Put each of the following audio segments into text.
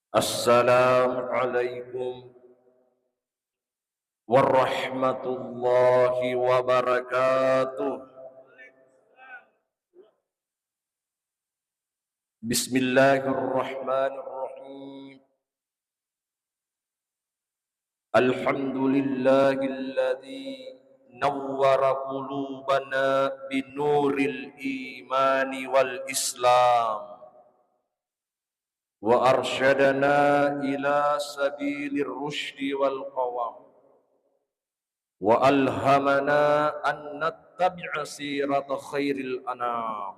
السلام عليكم ورحمة الله وبركاته. بسم الله الرحمن الرحيم. الحمد لله الذي نور قلوبنا بنور الإيمان والإسلام وأرشدنا إلى سبيل الرشد والقوام وألهمنا أن نتبع سيرة خير الأنام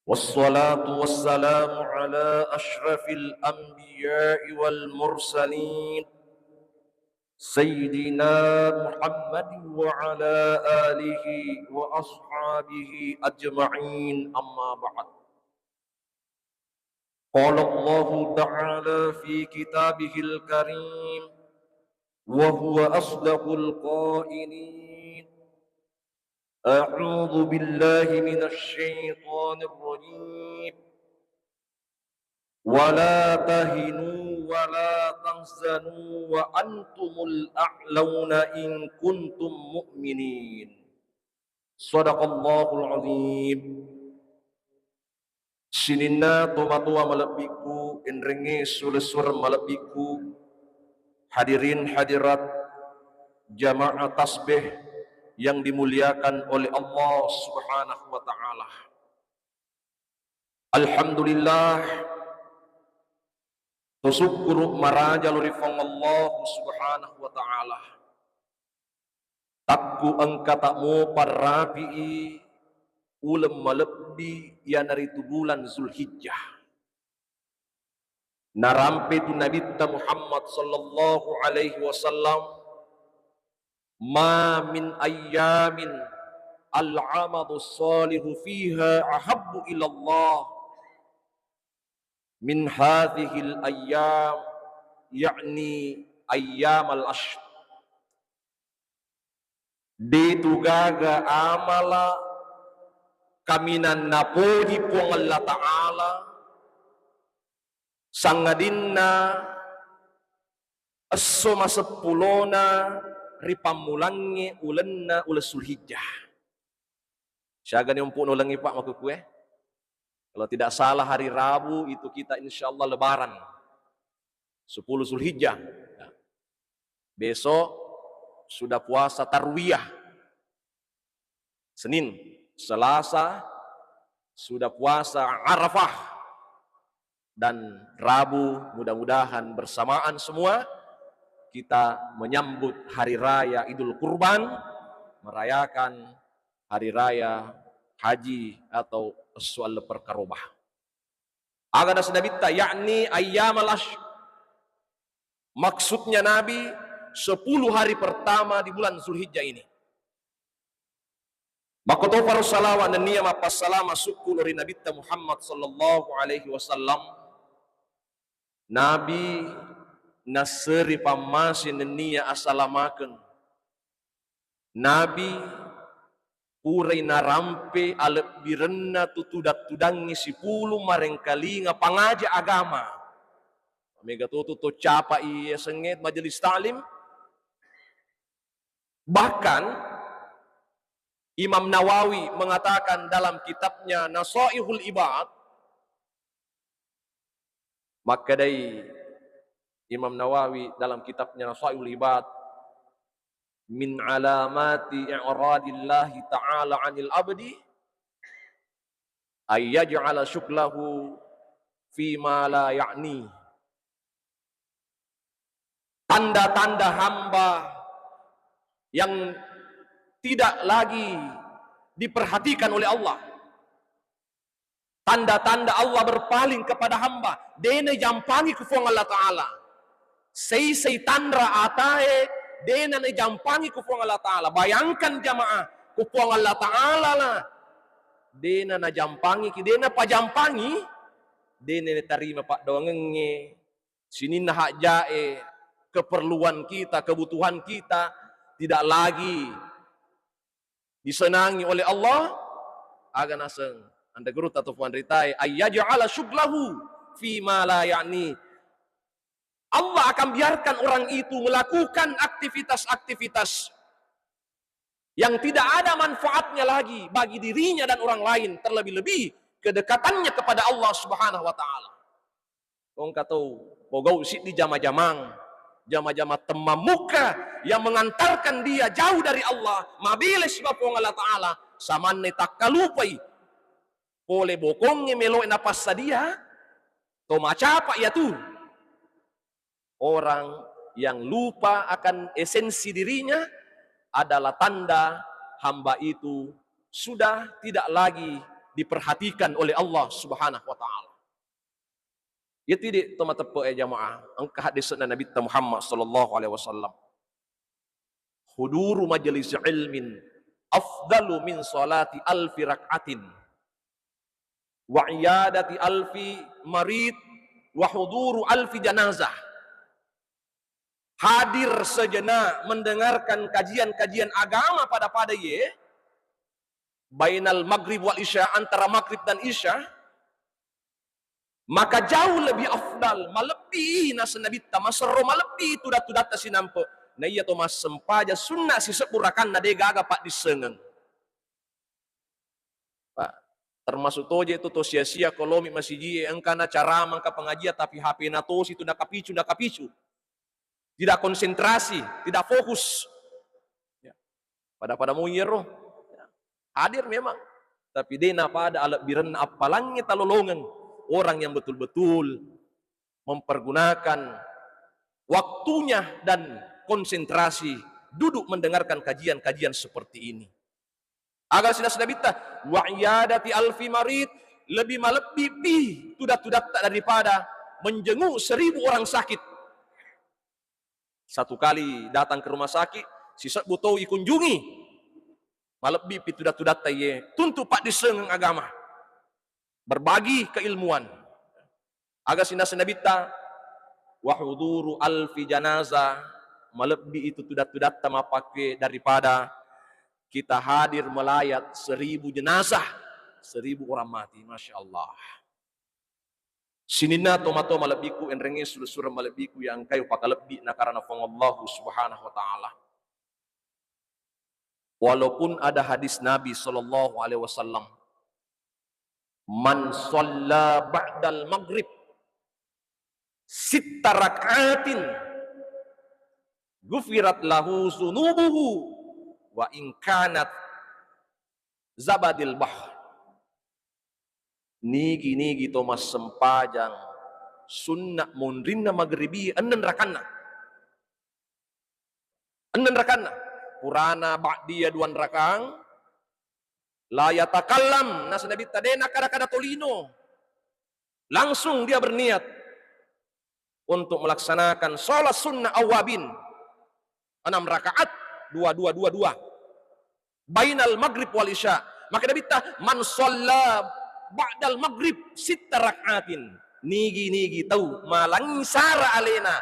والصلاة والسلام على أشرف الأنبياء والمرسلين سيدنا محمد وعلى آله وأصحابه أجمعين. أما بعد، قال الله تعالى في كتابه الكريم وهو أصدق القائلين: أعوذ بالله من الشيطان الرجيم ولا تهنوا ولا تحزنوا وأنتم الأعلون إن كنتم مؤمنين. صدق الله العظيم. Sinina tomatua malabiku enrenge sulesur malabiku, hadirin hadirat jamaah tasbih yang dimuliakan oleh Allah Subhanahu wa taala. Alhamdulillah, tusyukuru maraja lurifong Allah Subhanahu wa taala. Takku angkatamu parapi ulam malebbi ya dari bulan Zulhijjah. Narampe tu Nabi Muhammad sallallahu alaihi wasallam ma min ayyamin al-amadu salihu fiha ahabbu ilallah min hadhil ayyam, yakni ayyam al-ashr. Ditugaga amala kaminan napodi po Allah Ta'ala sangadinna aso masepulona ripamulangi ulenna ula Zulhijjah. Siaga ni umpun ulangi pak makukue. Kalau tidak salah hari Rabu itu kita insyaallah lebaran 10 Zulhijjah. Besok sudah puasa tarwiyah. Senin, Selasa sudah puasa Arafah, dan Rabu mudah-mudahan bersamaan semua kita menyambut hari raya Idul Kurban, merayakan hari raya haji atau Syawal perkarobah. Agana sedabita yakni ayyamal ashr. Maksudnya Nabi 10 hari pertama di bulan Zulhijjah ini. Maka tofar salawat dan niyama passalama syukur dari Nabi Muhammad sallallahu alaihi wasallam. Nabi naseri pamasin dan niya asalamaken. Nabi uray narampe alep birenna tutudak tudangi 10 marengkali nga pangaja agama. Mega tutu to capa iya sengit majelis ta'lim. Bahkan Imam Nawawi mengatakan dalam kitabnya Nasaihul Ibad, maka dari Imam Nawawi dalam kitabnya Nasaihul Ibad, min alamati i'radillahi ta'ala 'anil abdi ay yaj'ala syuklahu fi ma la ya'ni. Tanda-tanda hamba yang tidak lagi diperhatikan oleh Allah. Tanda-tanda Allah berpaling kepada hamba. Dene jampangi kufong Allah Ta'ala. Sei tandra atae dena ne jampangi kufong Allah Ta'ala. Bayangkan jamaah, kufong Allah Ta'ala lah. Dena na jampangi, dena pa jampangi, dena ne tarima pak doangenge. Sinin na hak jae, keperluan kita, kebutuhan kita tidak lagi disenangi oleh Allah. Aga naseng anda guru atau puan ritai ayyaj'ala syuglahu fima la ya'ni. Allah akan biarkan orang itu melakukan aktivitas-aktivitas yang tidak ada manfaatnya lagi bagi dirinya dan orang lain, terlebih-lebih kedekatannya kepada Allah Subhanahu wa taala. Wong katau pogau sit di jama-jamang, jama-jama temam muka yang mengantarkan dia jauh dari Allah. Mabile sebab Allah taala samanne tak kalupai. Pole bokongnya melo napas sadia. To macapa ya tu. Orang yang lupa akan esensi dirinya adalah tanda hamba itu sudah tidak lagi diperhatikan oleh Allah Subhanahu wa taala. Ya tidak teman-teman jamaah, angka hadis Nabi Muhammad sallallahu alaihi wasallam. Huduru majlis ilmin afdalu min salati alfi rak'atin wa iyadati alfi marid wa huduru alfi janazah. Hadir sejenak mendengarkan kajian-kajian agama pada ye bainal maghrib wal isya, antara maghrib dan isya, maka jauh lebih afdal malebihi nas nabi tamasro malebihi tudat-tudat sinampe na iya to mas sempaja sunnah si sepurakan na de gaga pak disengeng pak termasuk toje itu to sia-sia kolomi masiji engkana cara mangka pengajian tapi HP na to situ na kapicu tidak konsentrasi, tidak fokus. Ya. Pada munyero. Ya. Hadir memang. Tapi dena pada alat biren apalangnya talolongan. Orang yang betul-betul mempergunakan waktunya dan konsentrasi duduk mendengarkan kajian-kajian seperti ini. Agar sinas nabita wa iyadati alfi marid, lebih tudat-tudat daripada menjenguk 1000 orang sakit. Satu kali datang ke rumah sakit, sisa butuh ikunjungi. Malebi tudat-tudat taye, tuntu pak disengeng agama. Berbagi keilmuan. Agar sinas nabita wa huduru alfi janazah, malebi itu tudat-tudat tamapake daripada kita hadir melayat 1000 jenazah, 1000 orang mati, masya Allah. Sinina tomato malebiku enrenge sulusura malebiku yang kayu pakalebih na karena Allah Subhanahu wa taala. Walaupun ada hadis Nabi sallallahu alaihi wasallam, man shalla ba'dal maghrib sitta rak'atin gufirat lahu zunubuhu wa in kanat zabadil bahr. Nigi Thomas sempajang sunnah mundrinna maghribi annen rakanna Qurana ba'diya 2 rakang la yatakallam nas nabi tadena kada tolino, langsung dia berniat untuk melaksanakan sholat sunnah awabin 6 rakaat 2 bainal maghrib wal isya. Maka nabi man shalla ba'dal maghrib sitta rak'atin, nigi tahu malangi sara alena.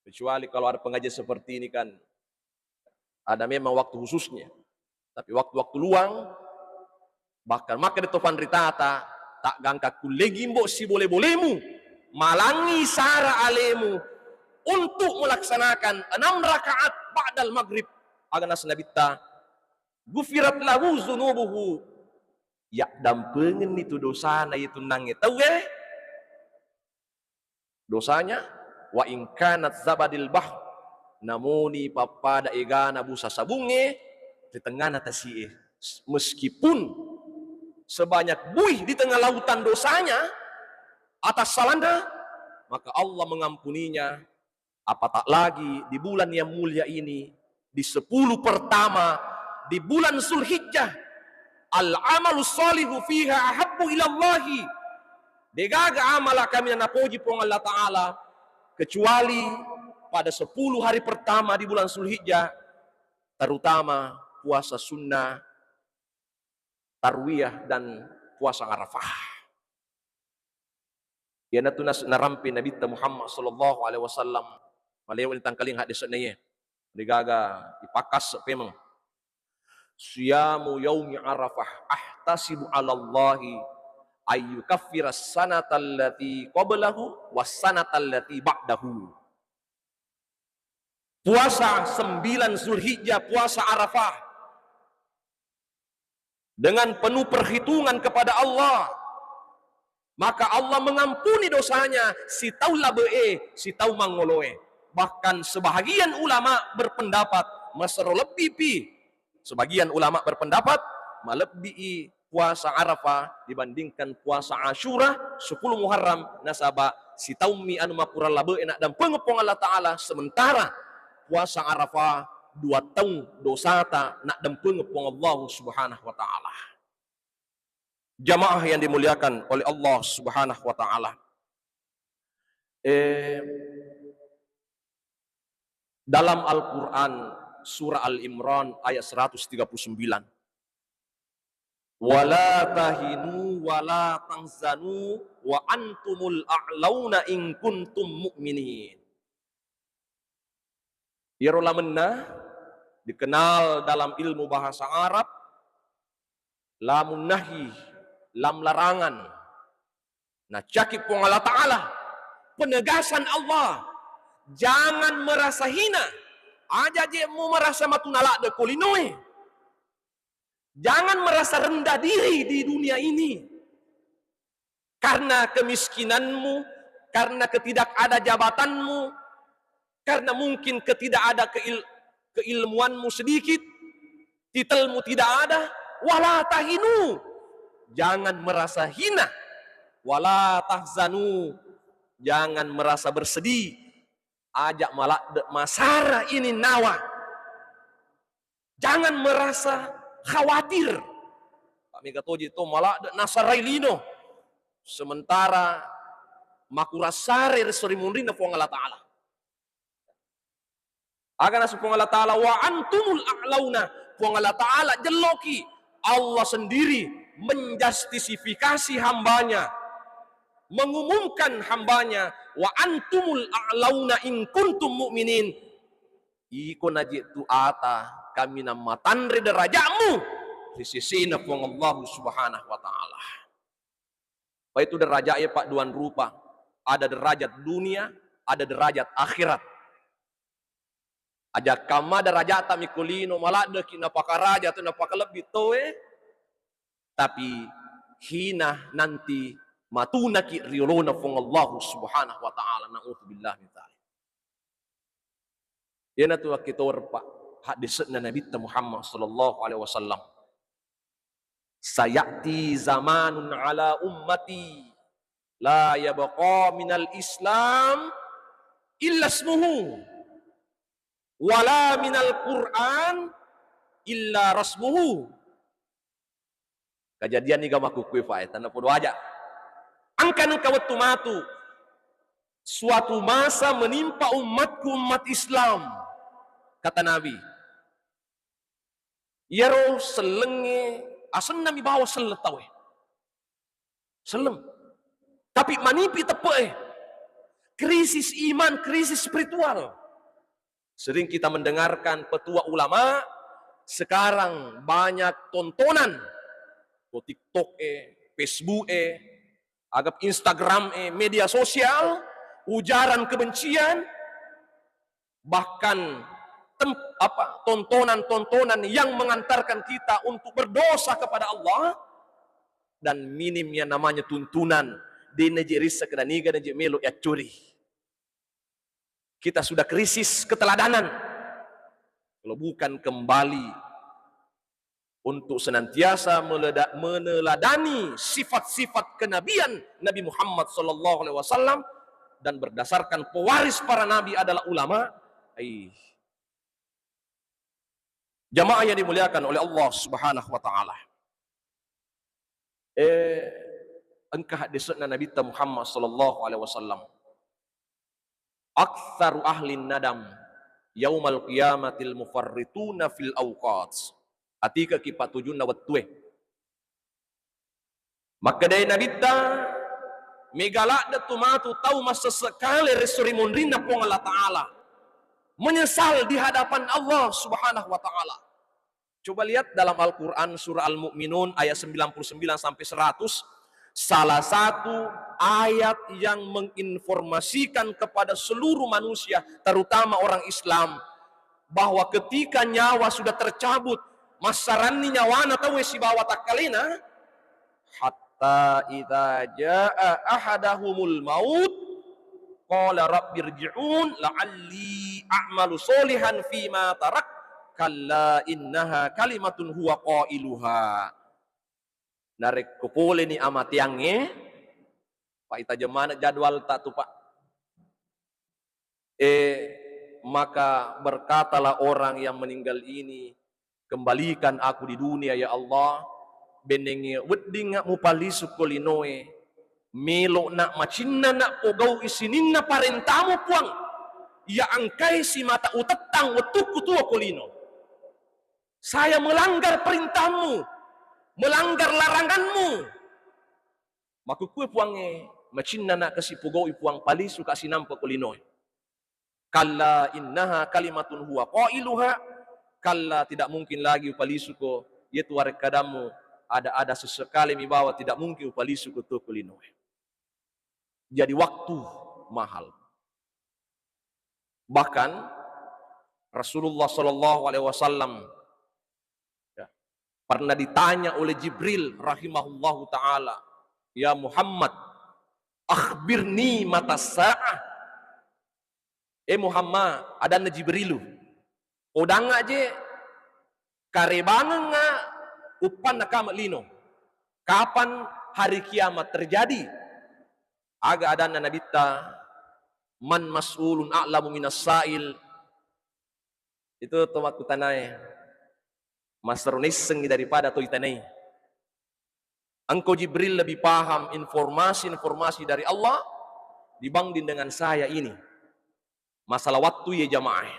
Kecuali kalau ada pengajian seperti ini kan ada memang waktu khususnya, tapi waktu-waktu luang bahkan maka di tofan ritata tak gangka kulegimbo si boleh-bolehmu malangi sara alemu untuk melaksanakan 6 rakaat ba'dal maghrib agar nas nabita gufirat lahu zunubuhu, ya dampengen itu dosa na itu nange tahu dosanya wa in kanat zabadil bahr, namuni papada egana busa sabunge di tengah natasi meskipun sebanyak buih di tengah lautan dosanya atas salanda, maka Allah mengampuninya. Apatah lagi di bulan yang mulia ini, di 10 pertama di bulan Zulhijjah, al-amalu salihu fiha ahabbu ilallahi. Degaga amala kami napoji pong Allah Ta'ala, kecuali pada 10 hari pertama di bulan Zulhijjah, terutama puasa sunnah, tarwiyah, dan puasa Arafah. Ya natunas narampi Nabi Muhammad sallallahu alaihi wasallam malew ni tangkaling hadis na degaga ipakas pemang siyamu yaumi arafah ahtasibu ala Allahi ayyukaffiras sanatal lati qablahu was sanatal lati ba'dahu. Puasa 9 Zulhijjah, puasa Arafah, dengan penuh perhitungan kepada Allah, maka Allah mengampuni dosanya si tau labe'e, si tau mangoloe. Bahkan sebahagian ulama berpendapat masro lebih pi. Sebagian ulama berpendapat melebihi puasa Arafah dibandingkan puasa Asyura 10 Muharram nasaba si tau mi anu mapura labe'e nak dan pengepong Allah Ta'ala, sementara puasa Arafah 2 tahun dosata nak dan pengepong Allah Subhanahu wa Ta'ala. Jamaah yang dimuliakan oleh Allah Subhanahu wa Ta'ala. Dalam Al-Quran surah Al-Imran ayat 139, wala tahinu wala tahzanu wa antumul a'launa in kuntum mu'minin. Yarola mennah dikenal dalam ilmu bahasa Arab lamun nahi, lam larangan. Nah, cakip pun Allah Ta'ala, penegasan Allah, jangan merasa hina. Aja je mu merasa matunala de kulinoe. Jangan merasa rendah diri di dunia ini. Karena kemiskinanmu, karena ketidakada jabatanmu, karena mungkin ketidakada keilmuanmu sedikit, titelmu tidak ada. Wala tahinu, jangan merasa hina. Wala tahzanu, jangan merasa bersedih. Ajak malak masara ini nawa. Jangan merasa khawatir. Pak Megatoji itu malak nasarailino. Sementara makurasare resori mundrina po Allah Ta'ala. Agar nasupong Allah Ta'ala wa antumul a'launa. Po Allah Ta'ala jeloki. Allah sendiri menjustifikasi hambanya, mengumumkan hambanya, wa antumul a'launa in kuntum mu'minin. Iko najitu ata kami nama tanri derajamu di sisi nafung Allah Subhanahu wa Ta'ala. Pak itu derajatnya Pak duan rupa. Ada derajat dunia, ada derajat akhirat. Aja kama derajat mikulino malade kina pakaraja tu napaka lebih toe. Tapi hina nanti matuna ki riolona fong Allah Subhanahu wa Ta'ala, na'udzubillah min dzalik. Yana tu kita Pak hadisna Nabi Muhammad sallallahu alaihi wasallam. Sayati zamanun ala ummati la yabqa minal Islam illa ismuhu wala minal Quran illa rasmuhu. Kejadian ni gamaku kue fae tanda podo aja. Angkan kawatu matu. Suatu masa menimpa umatku, umat Islam. Kata Nabi. Yaro selenge asen nami bawa seletawe. Selem. Tapi manipi tepe. Krisis iman, krisis spiritual. Sering kita mendengarkan petua ulama, sekarang banyak tontonan. TikTok Facebook agap Instagram media sosial, ujaran kebencian, bahkan tontonan-tontonan yang mengantarkan kita untuk berdosa kepada Allah, dan minimnya namanya tuntunan di negeri sekedaniga negeri melo ya curi. Kita sudah krisis keteladanan. Kalau bukan kembali untuk senantiasa meneladani sifat-sifat kenabian Nabi Muhammad SAW dan berdasarkan pewaris para nabi adalah ulama. Jamaah yang dimuliakan oleh Allah Subhanahu wa Ta'ala. Engkah hadisna Nabi Muhammad SAW. Aktsaru ahlin nadam yaumal qiyamatil mufarrituna fil awqat. Atika kipatujun na watwe. Maka dari nabita megalak da tumatu tahu masa sekali resuri mundrina pong Allah Ta'ala. Menyesal di hadapan Allah Subhanahu wa Ta'ala. Coba lihat dalam Al-Quran surah Al-Mu'minun ayat 99 sampai 100. Salah satu ayat yang menginformasikan kepada seluruh manusia, terutama orang Islam, bahwa ketika nyawa sudah tercabut, masarani nyawana tahu si bawa takalina, hatta idza jaa ahadahumul maut qala rabbirji'un la'alli a'malu solihan fima tarak kalla innaha kalimatun huwa qailuha. Narek kupole ni amat yange pak ita jemana jadwal tak tu pak, maka berkatalah orang yang meninggal ini, kembalikan aku di dunia ya Allah, benenge wedding mu palisu kolinoe melo nak macinna nak pogau isininna parentamu puang ya angkai si mata utetang wetuku tua kolino, saya melanggar perintahmu, melanggar laranganmu, maka kue puange macinna nak kasi pogau puang palisu kasi nampa kolinoe. Kalla innaha kalimatun huwa qailuha, kalla tidak mungkin lagi upalisu ko yetu warek kadamu ada sesekali mi bawa tidak mungkin upalisu ko to kulinoe. Jadi waktu mahal. Bahkan Rasulullah sallallahu alaihi wasallam pernah ditanya oleh Jibril rahimahullahu taala, ya Muhammad, akhbirni mata sa'ah. Muhammad, ada na Jibrilu. Odang aja karebangan nga upan nakamat lino. Kapan hari kiamat terjadi? Aga ada na nabita man mas'ulun a'lamu minas sa'il. Itu tumak kutanay. Masaruniseng daripada to itanay. Engkau Jibril lebih paham informasi-informasi dari Allah dibanding dengan saya ini. Masalah waktu ya jamaah.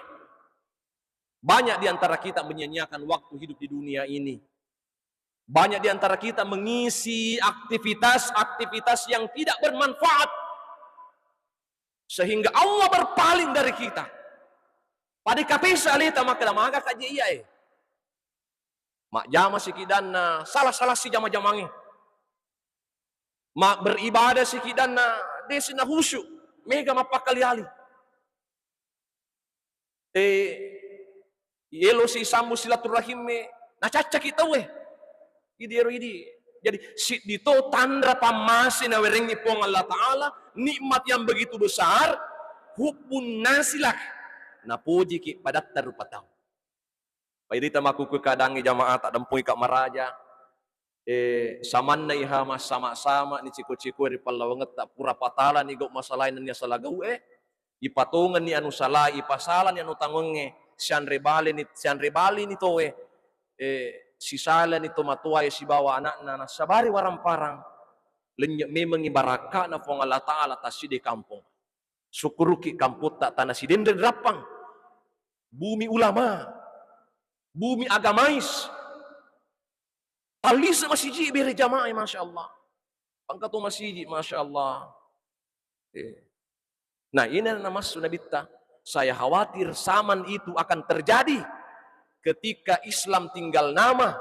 Banyak di antara kita menyia-nyiakan waktu hidup di dunia ini. Banyak di antara kita mengisi aktivitas-aktivitas yang tidak bermanfaat. Sehingga Allah berpaling dari kita. Pada kapisa alita maka maga kaji iya mak jama si kidana salah-salah si jama-jamangi. Mak beribadah si kidana desina khusyuk mega mapakali-ali. Yelo si sambu silaturahim na caca kita weh idi. Jadi si dito tandra pamasin na wereng ni pong Allah Ta'ala nikmat yang begitu besar hubun nasilah na puji ki padat tarupataw. Pairita makuku kadangi jamaah tak dampuy kak maraja saman na ihama sama-sama ni ciko-ciko ri palawanget tak pura patala ni gok masalain niya salagaw ipatungan ni anu salah ipasalan ni anu tangenge sian rebali ni to si sala ni to matua si bawa anak na sabari warang parang lenya memang ibaraka na fong Allah Ta'ala tasi di kampung syukuruki kamput tak tanah si dendre rapang bumi ulama bumi agamais alis masjid bere jamaah masya Allah pangkatu masjid masya Allah. Nah ini nama sunabita. Saya khawatir zaman itu akan terjadi ketika Islam tinggal nama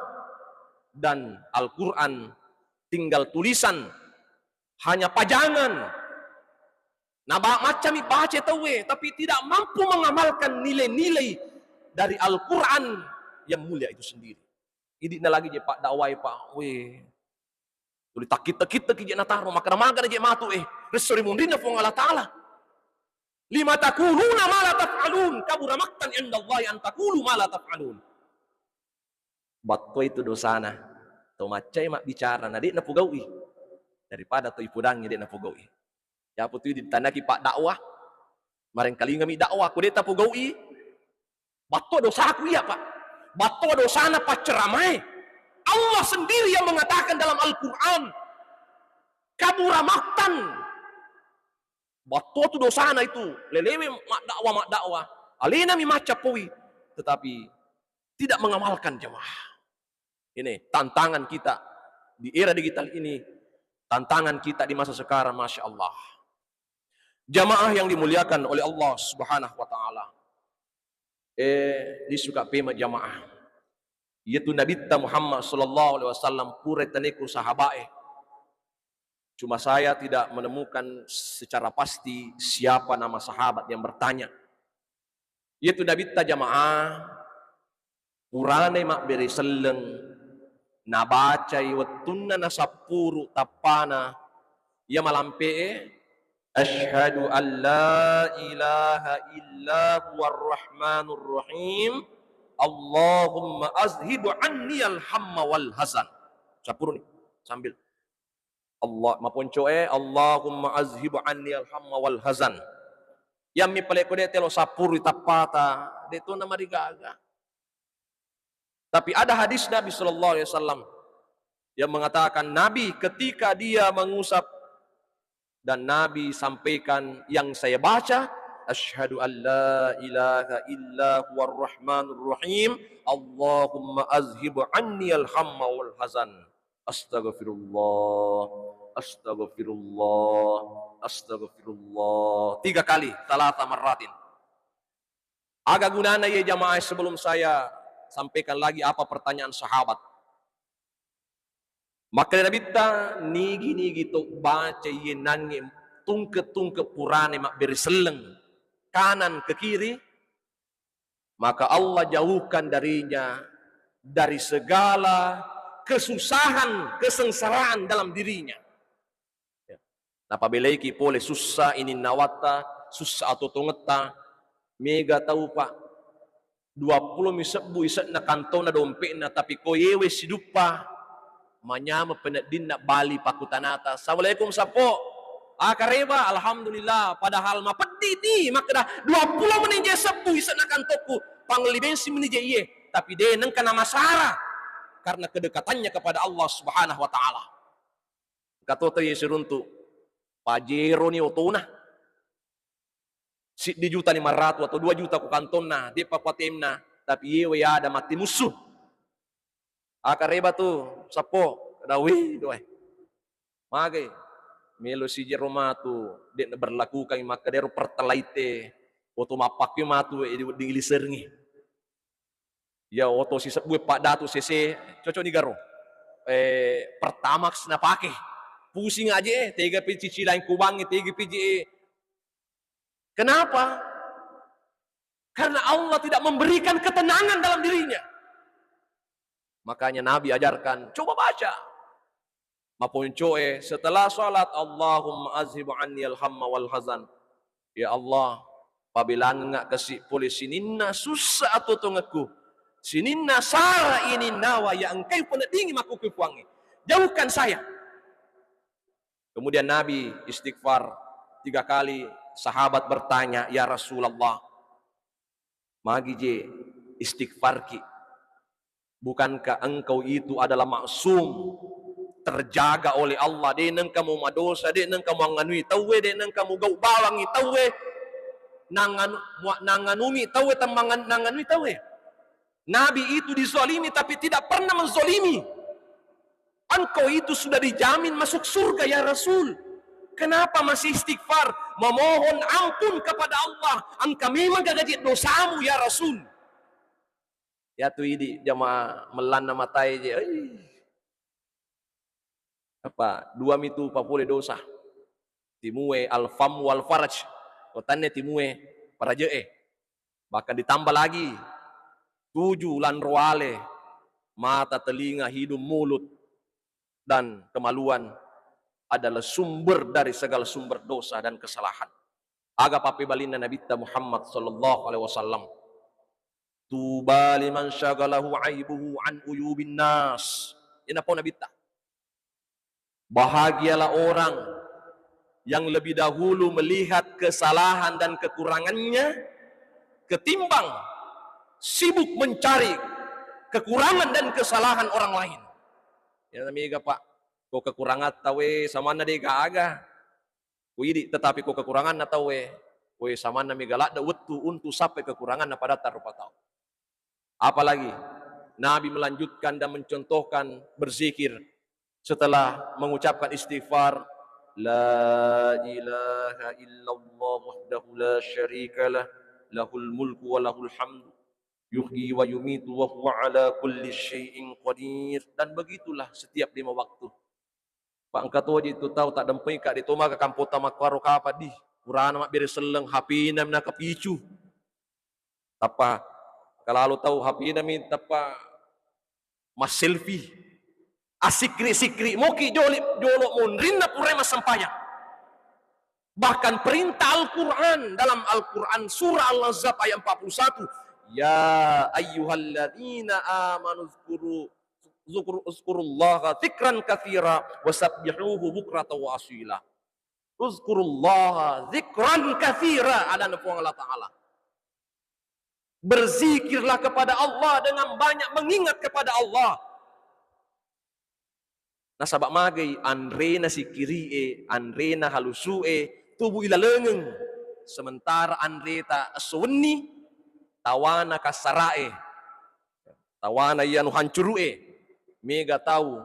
dan Al-Quran tinggal tulisan, hanya pajangan. Nah macam baca tahu tapi tidak mampu mengamalkan nilai-nilai dari Al-Quran yang mulia itu sendiri. Ini lagi je pak dakwai pak, tuli takit je nataro makana je matu resori mundina fong Allah Ta'ala. Lima takuluna ma la taf'alun kabura maktan indallahi an taqulu ma la taf'alun. Batto itu dosana. To macai mak bicara na di na pugawi daripada to ipudangi di na pugawi. Ya putu di tanaki pak dakwah. Mareng kali ngami dakwah ku deta pugawi. Batto dosa aku ya pak. Batto dosana paceramai. Allah sendiri yang mengatakan dalam Al-Qur'an kabura maktan. Batu tu dosana itu, lelewe mak dakwah. Alina mi maca pui, tetapi tidak mengamalkan jemaah. Ini tantangan kita di era digital ini, tantangan kita di masa sekarang, masya Allah. Jamaah yang dimuliakan oleh Allah Subhanahu Wa Taala. Disuka pema jamaah. Yaitu Nabi Muhammad Sallallahu Alaihi Wasallam pure taneku sahabae. Cuma saya tidak menemukan secara pasti siapa nama sahabat yang bertanya. Yaitu Nabi ta jamaah, purane mak beri seleng, nabacai wetunna na sapuru tapana, ia malampe, Ashhadu an la ilaha illa huwar rahmanur rahim, Allahumma azhibu anni al-hamma wal hazan. Sapuru nih, sambil. Allahumma azhibu anni al-hamma wal hazan. Yang mi pale ko de telo sapuru tapata, de to nama digaga. Tapi ada hadis Nabi sallallahu alaihi wasallam yang mengatakan Nabi ketika dia mengusap dan Nabi sampaikan yang saya baca, asyhadu an la ilaha illa huwar rahmanur rahim, Allahumma azhibu anni al-hamma wal hazan. Astagfirullah, astagfirullah, astagfirullah. 3 kali, talata marratin. Agak gunana ya jamaah sebelum saya sampaikan lagi apa pertanyaan sahabat. Maka Nabi ta nigi to baca yenangi tungke purane mak beri seleng kanan ke kiri, maka Allah jauhkan darinya dari segala kesusahan, kesengsaraan dalam dirinya. Napa beleki pole susah ini nawata, susah atau tongeta, mega tahu pak 20 misebu iset na kantona dompetna tapi koyewe sidupa manyama penedin nak bali pakutanata. Assalamualaikum sapo. Kareba alhamdulillah padahal ma pedi di makda 20 menije sebu iset na kantoku panglibensi menije iye tapi de nang kana masara karena kedekatannya kepada Allah Subhanahu wa taala. Katoto ye seruntu pajero ni otona si di juta 500 atau 2 juta ku kantonna di papatemna tapi yewe ada mati musuh. Akareba tu sapo dawi doy. Mage melo si Jeroma tu dek berlaku kami maka dero pertelaite oto mapakyo matu di iliserni. Ya oto si sebue pak datu cc cocok ni garo. Pertamax na pake. Pusing aja 3 piji cicilan kubangi 3 piji. Kenapa? Karena Allah tidak memberikan ketenangan dalam dirinya. Makanya Nabi ajarkan, coba baca. Mapuncoe setelah salat Allahumma azhibu anni al-hamma wal hazan. Ya Allah, apabila enggak kasih polisi ninna susah atau tungaku. Sininna sara ini nawa ya engkau penedingi maku kupuangi. Jauhkan saya. Kemudian Nabi istighfar 3 kali. Sahabat bertanya, ya Rasulullah, magi je istighfar ki. Bukankah engkau itu adalah maksum, terjaga oleh Allah? Dia nang kamu madosa, dia nang kamu nganui tawe, dia nang kamu gau bawangi tawe, nanganumi tawe tambangan nanganui tawe. Nabi itu dizalimi tapi tidak pernah menzalimi. Engkau itu sudah dijamin masuk surga ya Rasul. Kenapa masih istighfar, memohon ampun kepada Allah? Engkau memang gagajit dosamu ya Rasul. Ya tu ini jamaah melana matai je. Apa? 2 mitu papule dosa. Timue al-fam wal faraj. Kotannya timue para je. Bahkan ditambah lagi 7 lan roale. Mata, telinga, hidung, mulut dan kemaluan adalah sumber dari segala sumber dosa dan kesalahan. Aga pape balina Nabi Muhammad sallallahu alaihi wasallam. Tuba liman syagalahu aibuhu an uyubin nas. Ini apa Nabi? Bahagialah orang yang lebih dahulu melihat kesalahan dan kekurangannya ketimbang sibuk mencari kekurangan dan kesalahan orang lain. Ya namiga Pak, ko kekurangan tawe sama na de gaaga. Kuidi tetapi ko kekurangan na tawe. We sama na migalak da wetu untuk sampai kekurangan na pada tarupa tau. Apalagi Nabi melanjutkan dan mencontohkan berzikir setelah mengucapkan istighfar, la ilaha illallah wahdahu la syarikalah, lahul mulku wa lahul hamdu, yuhyi wa yumitu wa huwa ala kulli syai'in qadir. Dan begitulah setiap 5 waktu. Pak angkatua itu tahu tak dempeng kak di toma ke kampota makwaro kapat di purana mak beri seleng HP na mina kepicu. Tapa kalau tahu HP na min tapa mas selfie. Asikri-sikri moki jolok munrin na pure mas sampaya. Bahkan perintah Al-Quran dalam Al-Quran surah Al-Ahzab ayat 41. Ya ayyuhalladzina amanu uzkurullaha dzikran katsira wasabbihuhu bukratan wa asila. Uzkurullaha dzikran katsira ada nafsu Allah Ta'ala. Berzikirlah kepada Allah dengan banyak mengingat kepada Allah. Nasabak magai anrena sikiri anrena halusue tubuh ila lengeng sementara anreta asweni tawana kasarae tawana yanu hancurue mega tahu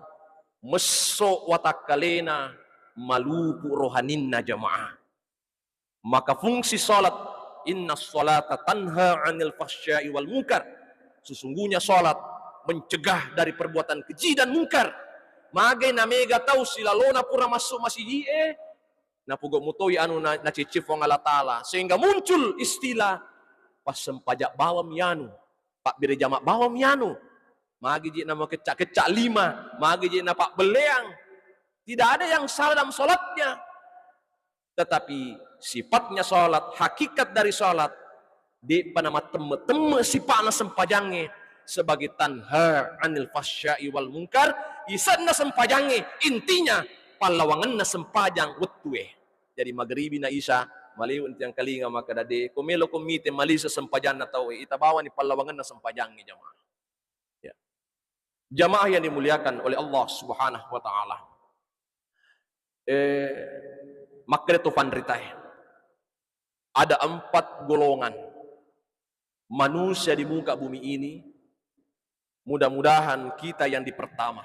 meso watakalena maluku rohaninna jamaah. Maka fungsi salat, inna salata tanha 'anil fahsya'i wal munkar, sesungguhnya salat mencegah dari perbuatan keji dan mungkar. Magai na mega tahu silalona pura masuk masjid na pugo mutoi anu na cicif wong Allah Ta'ala sehingga muncul istilah pas sempajak bawam yanu pak biri jamak bawam yanu magi je nama kecak-kecak 5 magi je na pak beleang. Tidak ada yang salah dalam salatnya, tetapi sifatnya salat, hakikat dari salat di panama temme-temme sifatna sempajange sebagai tanha 'anil fahsya'i wal munkar. Isanna sempajange intinya palawanganna sempajang wetue. Jadi maghribi na isa maliw yang kalinga maka dade kumelo komite malisa sempajan na tau itabawa ni palawanganna sempajang ni jamaah. Ya. Jamaah yang dimuliakan oleh Allah Subhanahu wa taala. Maka itu pandritai. Ada 4 golongan manusia di muka bumi ini. Mudah-mudahan kita yang di pertama.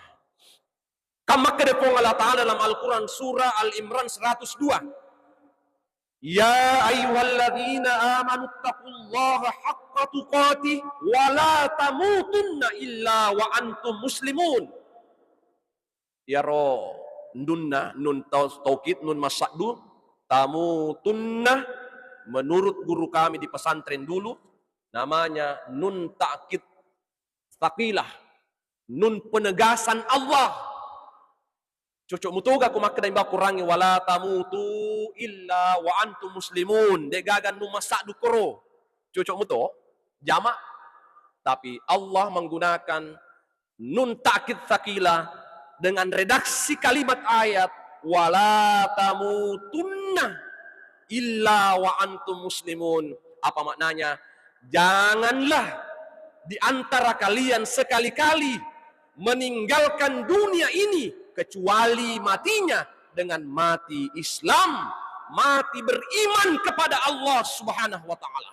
Kama kedepong Allah Ta'ala dalam Al-Quran surah Al-Imran 102. Ya ayyuhalladzina amanu taqullaha haqqa tuqatih wa la tamutunna illa wa antum muslimun. Ya ro nunna nun taukid nun masadu tamutunna menurut guru kami di pesantren dulu namanya nun ta'kid taqilah, nun penegasan Allah. Cocok mutuga ku makna imba kurangi wala tamutu illa wa antum muslimun. De gagan nu masadu koro. Cocok muto jamak. Tapi Allah menggunakan nun ta'kid taqilah dengan redaksi kalimat ayat wala tamutunna illa wa antum muslimun. Apa maknanya? Janganlah di antara kalian sekali-kali meninggalkan dunia ini kecuali matinya dengan mati Islam, mati beriman kepada Allah Subhanahu wa taala.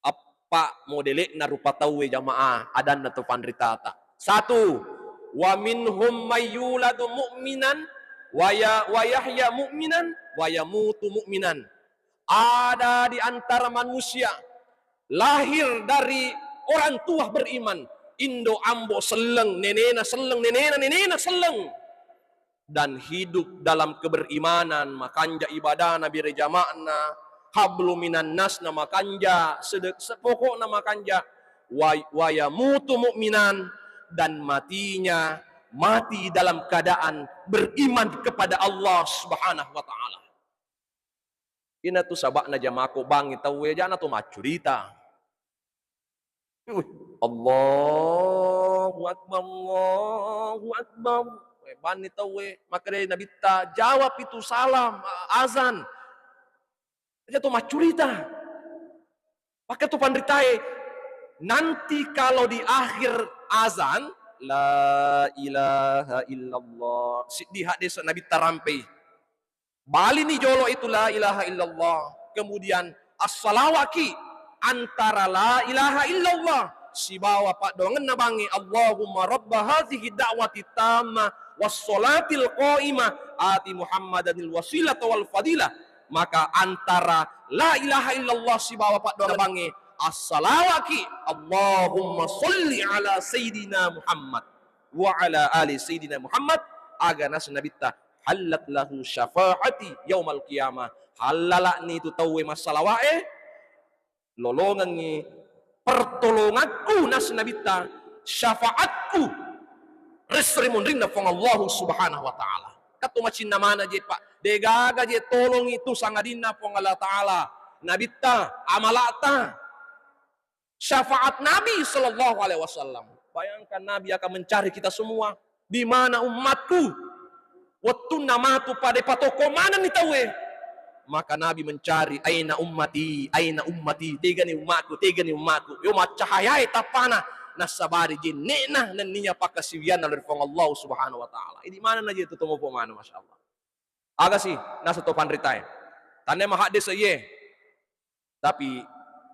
Apa modelnya rupa tahu jamaah adan atau pandritata. 1, wa minhum mayyuladu mu'minan wa yahya mu'minan wa yamutu mu'minan. Ada di antara manusia lahir dari orang tua beriman, indo ambo seleng, nenena seleng, nenena seleng, dan hidup dalam keberimanan, makanja ibadah nabi rejama'na, hablu minan nasna makanja, sepokokna makanja, wa yamutu mu'minan, dan matinya mati dalam keadaan beriman kepada Allah Subhanahu wa taala. Ina tu sabakna jamako bangi tahu ya jana tu macurita. Allahu akbar, Allahu akbar. Bani tahu maka dari Nabi ta jawab itu salam azan. Dia tu macurita. Pakai tu pandritai nanti kalau di akhir azan la ilaha illallah di hadis Nabi tarampai. Bali ni jolo itu la ilaha illallah. Kemudian as-salawaki antara la ilaha illallah si bawa pak dongen nabangi Allahumma rabba hadhihi da'wati tamma wassolatil qaimah ati Muhammadanil wasilata wal fadilah. Maka antara la ilaha illallah si bawa pak dongen nabangi as-salawaki Allahumma salli ala Sayyidina Muhammad wa ala ali Sayyidina Muhammad agar nas nabita halat lahu syafaati yaumal qiyamah. Halala ni tu tahu masalah wae lolongan ni pertolonganku nas nabita syafaatku resrimun rinna fong Allah subhanahu wa ta'ala. Katu macin namana je pak degaga je tolong itu sangadina fong Allah ta'ala nabita amalata syafaat Nabi sallallahu alaihi wasallam. Bayangkan Nabi akan mencari kita semua. Di mana umatku? Waktu namatu pada patoko mana nih tahu maka Nabi mencari aina ummati, tiga ni umatku. Yo macahaya tapana nasabari jinna nan niya pakasiwian dari Allah subhanahu wa ta'ala. Ini mana naji itu temu mana Masya Allah. Aga sih nasa topan ritai. Tanya mah hadis ye. Tapi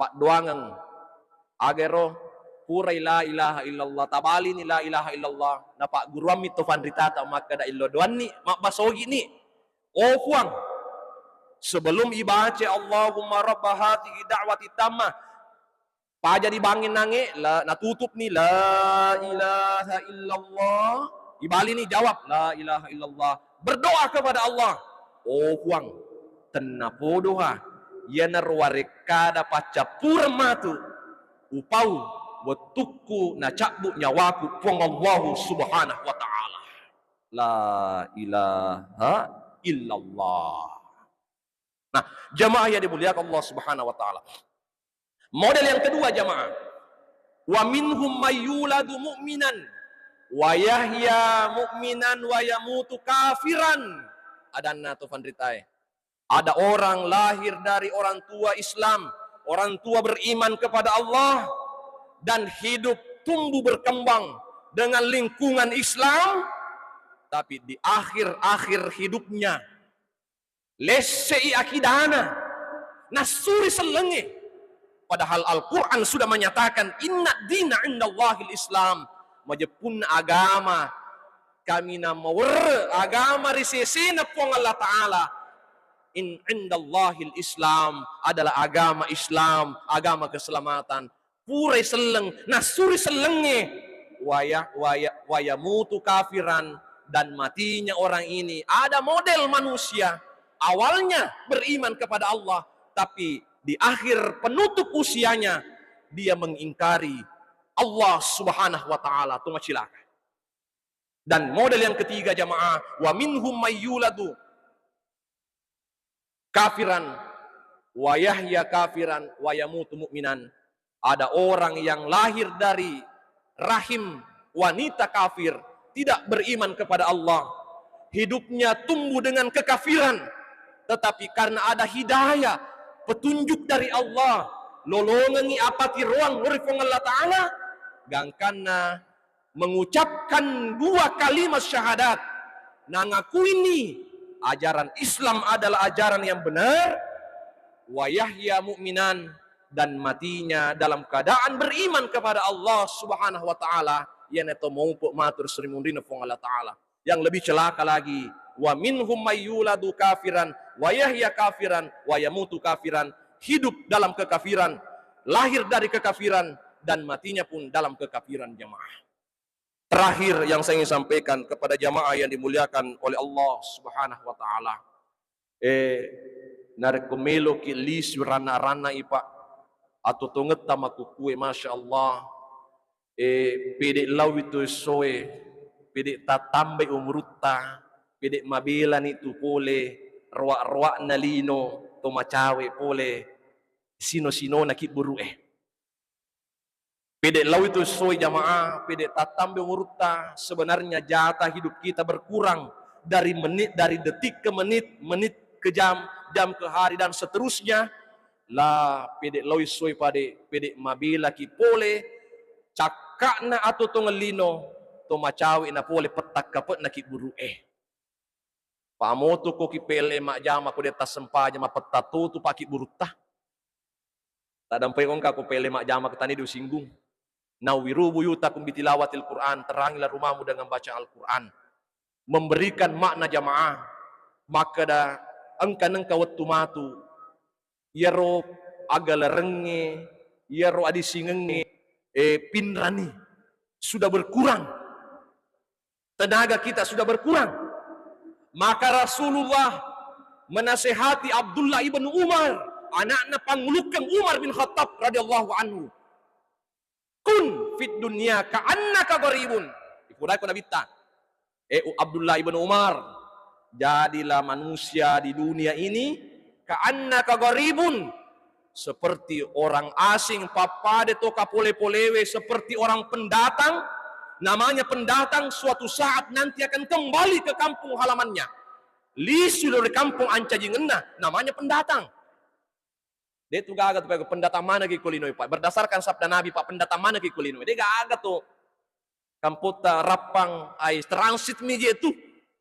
pak doangan agero purai la ilaha illallah tabali ni la ilaha illallah napa guruam itu fanritata maka da illo doan ni mak basogi ni fuang sebelum ibaca Allahumma rabba hadhihi da'wati tammah paja dibangin nange la natutup ni la ilaha illallah ibali ni jawab la ilaha illallah berdoa kepada Allah fuang tenapo doa ya narwareka da paca purmatu upau watukku na cakbu nyawaku pong Allah subhanahu wa ta'ala la ilaha illallah. Nah jamaah yang dimuliakan Allah subhanahu wa ta'ala, model yang kedua jamaah, wa minhum mayyuladu mu'minan wa yahya mu'minan wa yamutu kafiran. Ada nato fanritai, ada orang lahir dari orang tua Islam, orang tua beriman kepada Allah dan hidup tumbuh berkembang dengan lingkungan Islam, tapi di akhir hidupnya lesei akidana nasuri selenge, padahal Al-Quran sudah menyatakan inna dina indallahil Islam, majapun agama kami namawar agama risesena pong Allah Ta'ala in indallahil Islam adalah agama Islam, agama keselamatan. Purai seleng, nasuri selenge, waya mutu kafiran, dan matinya orang ini. Ada model manusia, awalnya beriman kepada Allah, tapi di akhir penutup usianya, dia mengingkari Allah subhanahu wa ta'ala. Itu macilaka. Dan model yang ketiga jamaah, wa minhum mayyuladu kafiran, wa yahya kafiran, wa yamutu mu'minan. Ada orang yang lahir dari rahim wanita kafir, tidak beriman kepada Allah, hidupnya tumbuh dengan kekafiran, tetapi karena ada hidayah, petunjuk dari Allah, lolongangi apati ruang urifong Allah Ta'ala, gangkana mengucapkan dua kalimat syahadat, nangaku ini ajaran Islam adalah ajaran yang benar, wa yahya mu'minan, dan matinya dalam keadaan beriman kepada Allah subhanahu wa ta'ala, yang itu maupun matur serimundina fong Allah Ta'ala. Yang lebih celaka lagi, wa minhum mayyuladu kafiran wa yahya kafiran wa yamutu kafiran, hidup dalam kekafiran, lahir dari kekafiran, dan matinya pun dalam kekafiran jamaah. Terakhir yang saya ingin sampaikan kepada jamaah yang dimuliakan oleh Allah subhanahu wa ta'ala, narekomelo ki lis rana-rana ipa atau tonget tamaku kue masya Allah, pede lau itu soe, pede tatambe umruta, pede mabelan itu pole, roak-roak nalino, tomacawe pole, sino-sino nakit buru Pede lau itu soe jamaah, pede tatambe umruta, sebenarnya jatah hidup kita berkurang dari menit, dari detik ke menit, menit ke jam, jam ke hari, dan seterusnya. La pede lois soy pade pede mabila ki pole cakakna atau tongelino to macawi na pole petak kapet na ki buru pamoto ko ki pele mak jama ko deta sempaja ma petatu tu paki burutah tadampai ongka ko pele mak jama ketani du singgung nawiru buyutakum bitilawatil Quran, terangilah rumahmu dengan baca Al-Quran, memberikan makna jamaah, maka da engka waktu matu yaro agala renge, yaro adi singenge, pinrani sudah berkurang, tenaga kita sudah berkurang, Maka Rasulullah menasehati Abdullah ibn Umar, anaknya pangulukang Umar bin Khattab radhiyallahu anhu. Kun fit dunya ka'annaka gharibun. Ikurai ko nabita. Abdullah ibn Umar, jadilah manusia di dunia ini ka'annaka gharibun, seperti orang asing, papade to kapole-polewe, seperti orang pendatang. Namanya pendatang suatu saat nanti akan kembali ke kampung halamannya. Lisu dari kampung anca jingenna, namanya pendatang. Dia tuh gak agak tuh pendatang mana ki kulinoi Pak. Berdasarkan sabda Nabi Pak, pendatang mana ki kulinoi. Dia gak agak tuh kamputa rapang ai transit mije itu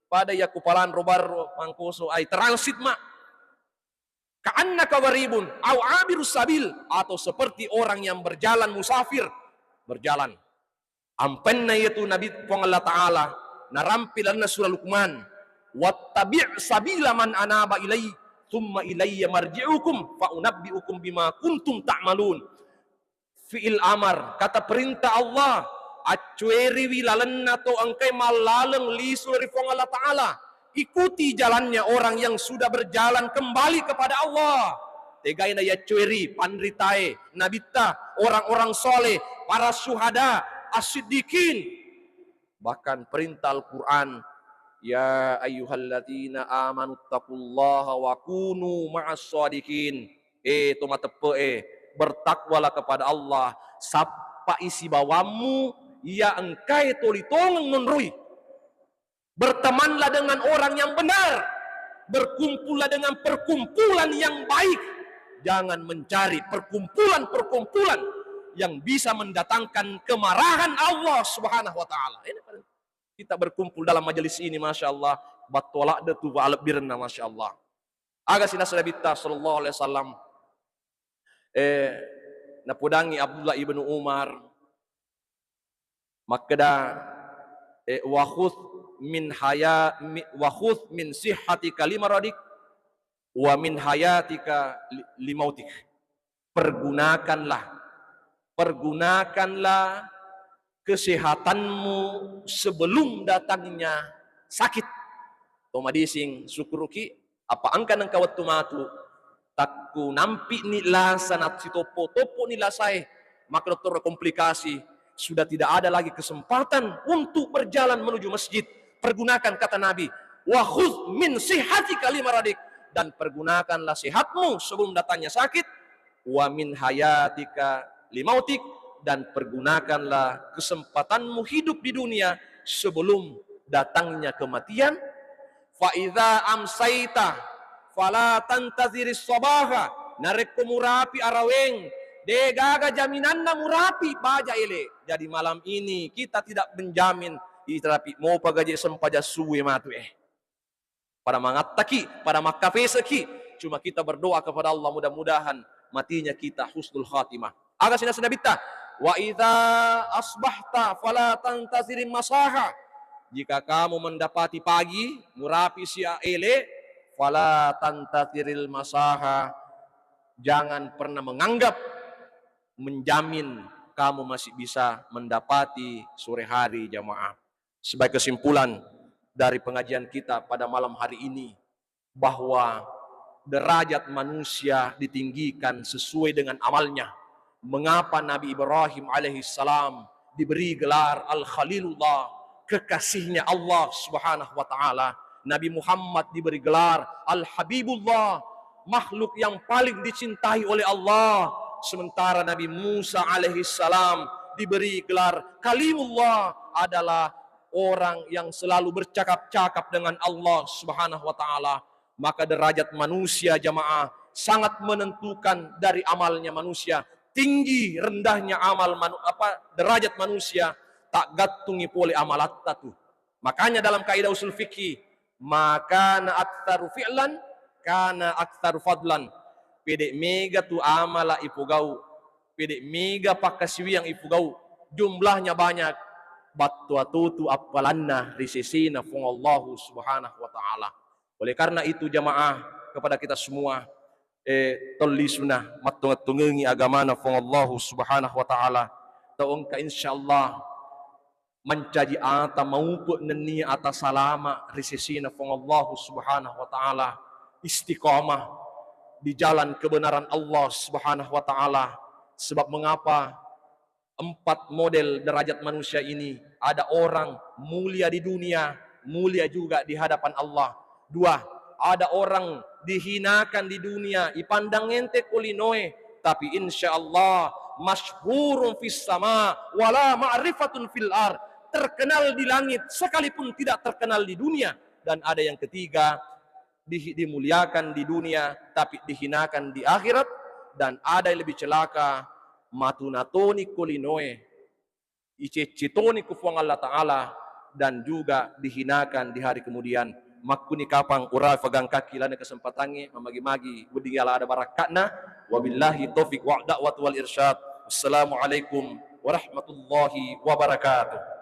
pada ya kupalan robar mangkoso ai transit mak. Ka'annaka gharibun au abirus sabil, atau seperti orang yang berjalan musafir, berjalan. Ampenna yaitu Nabi Allah Ta'ala narampilan surah Luqman, wattabi' sabila man anaba ilai thumma ilayya marji'ukum fa unabbi'ukum bima kuntum ta'malun. Fi'il amar, kata perintah Allah, acueri wilalenna to angkai malaleng li surah Allah Ta'ala. Ikuti jalannya orang yang sudah berjalan kembali kepada Allah. Tegai na ya cueri panritae nabita, orang-orang soleh, para syuhada, as-siddiqin. Bahkan perintah Al-Quran, ya ayyuhalladzina amanu taqullaha wa kunu ma'as shadiqin. Toma tepe bertakwalah kepada Allah, sapa isi bawamu ya engkai tolitong menrui. Bertemanlah dengan orang yang benar, berkumpullah dengan perkumpulan yang baik. Jangan mencari perkumpulan-perkumpulan yang bisa mendatangkan kemarahan Allah Subhanahu wa Ta'ala. Kita berkumpul dalam majelis ini, masya Allah, batolak datu wa'alab birna, masya Allah. Aga sina salabita sallallahu alaihi wasallam napudangi Abdullah ibn Umar, makada wakhudh min sihhatika limaradik wa min hayatika limautik. Pergunakanlah kesehatanmu sebelum datangnya sakit. Tomadising syukuruki apa angka nang kawat tumatu takku nampi nila sanat si topo nila saya, maka dokter komplikasi, sudah tidak ada lagi kesempatan untuk berjalan menuju masjid. Pergunakan, kata Nabi, wa khudh min sihhatika limaradik, dan pergunakanlah sehatmu sebelum datangnya sakit, wa min hayatika limautik, dan pergunakanlah kesempatanmu hidup di dunia sebelum datangnya kematian. Fa idza amsaita fala tantaziris sabaha, narek murapi araweng degaga jaminan na murapi baja ele. Jadi malam ini kita tidak menjamin iterapi mau pagaje sempaja suwe matu pada mangataki, pada makafeseki. Cuma kita berdoa kepada Allah, mudah-mudahan matinya kita husnul khatimah. Aga sina bita, wa idza asbahta fala tantazirin masaha, jika kamu mendapati pagi murapi sia ele, fala tantaziril masaha, jangan pernah menganggap menjamin kamu masih bisa mendapati sore hari jamaah. Sebagai kesimpulan dari pengajian kita pada malam hari ini, bahwa derajat manusia ditinggikan sesuai dengan amalnya. Mengapa Nabi Ibrahim alaihissalam diberi gelar Al-Khalilullah, kekasihnya Allah Subhanahu wa Ta'ala. Nabi Muhammad diberi gelar Al-Habibullah, makhluk yang paling dicintai oleh Allah. Sementara Nabi Musa alaihissalam diberi gelar Kalimullah, adalah orang yang selalu bercakap-cakap dengan Allah Subhanahu wa Ta'ala. Maka derajat manusia jamaah sangat menentukan dari amalnya manusia. Tinggi rendahnya derajat manusia tak gatungi pole amalat tatu. Makanya dalam kaidah usul fikih, maka na aktsaru fi'lan kana aktsaru fadlan. Pede mega tu amala ipugau, pede mega pakasiwi yang ipugau, jumlahnya banyak, battuatutu apalanna risisina fungallahu Subhanahu wa Ta'ala. Oleh karena itu jamaah, kepada kita semua tolli sunnah matungat-tungengi agamana fungallahu Subhanahu wa Ta'ala, taungka insyaallah mencaji ata maupu neni ata salama risisina fong Allah subhanahu wa ta'ala, istiqamah di jalan kebenaran Allah subhanahu wa ta'ala. Sebab mengapa 4 model derajat manusia ini, ada orang mulia di dunia, mulia juga di hadapan Allah. 2, ada orang dihinakan di dunia, ipandang ente kulinoe, tapi insya Allah masyhurun fis sama wala ma'rifatun fil ar, terkenal di langit sekalipun tidak terkenal di dunia. Dan ada yang ketiga, dimuliakan di dunia tapi dihinakan di akhirat. Dan ada yang lebih celaka, matunatoni kulinoe, icecitoni kufuang Allah Ta'ala, dan juga dihinakan di hari kemudian. Makuni kapang urai fagang kaki lana kesempatannya memagi-magi budingala ada barakatna. Wabillahi taufiq wa da'wat wal irsyad. Assalamualaikum warahmatullahi wabarakatuh.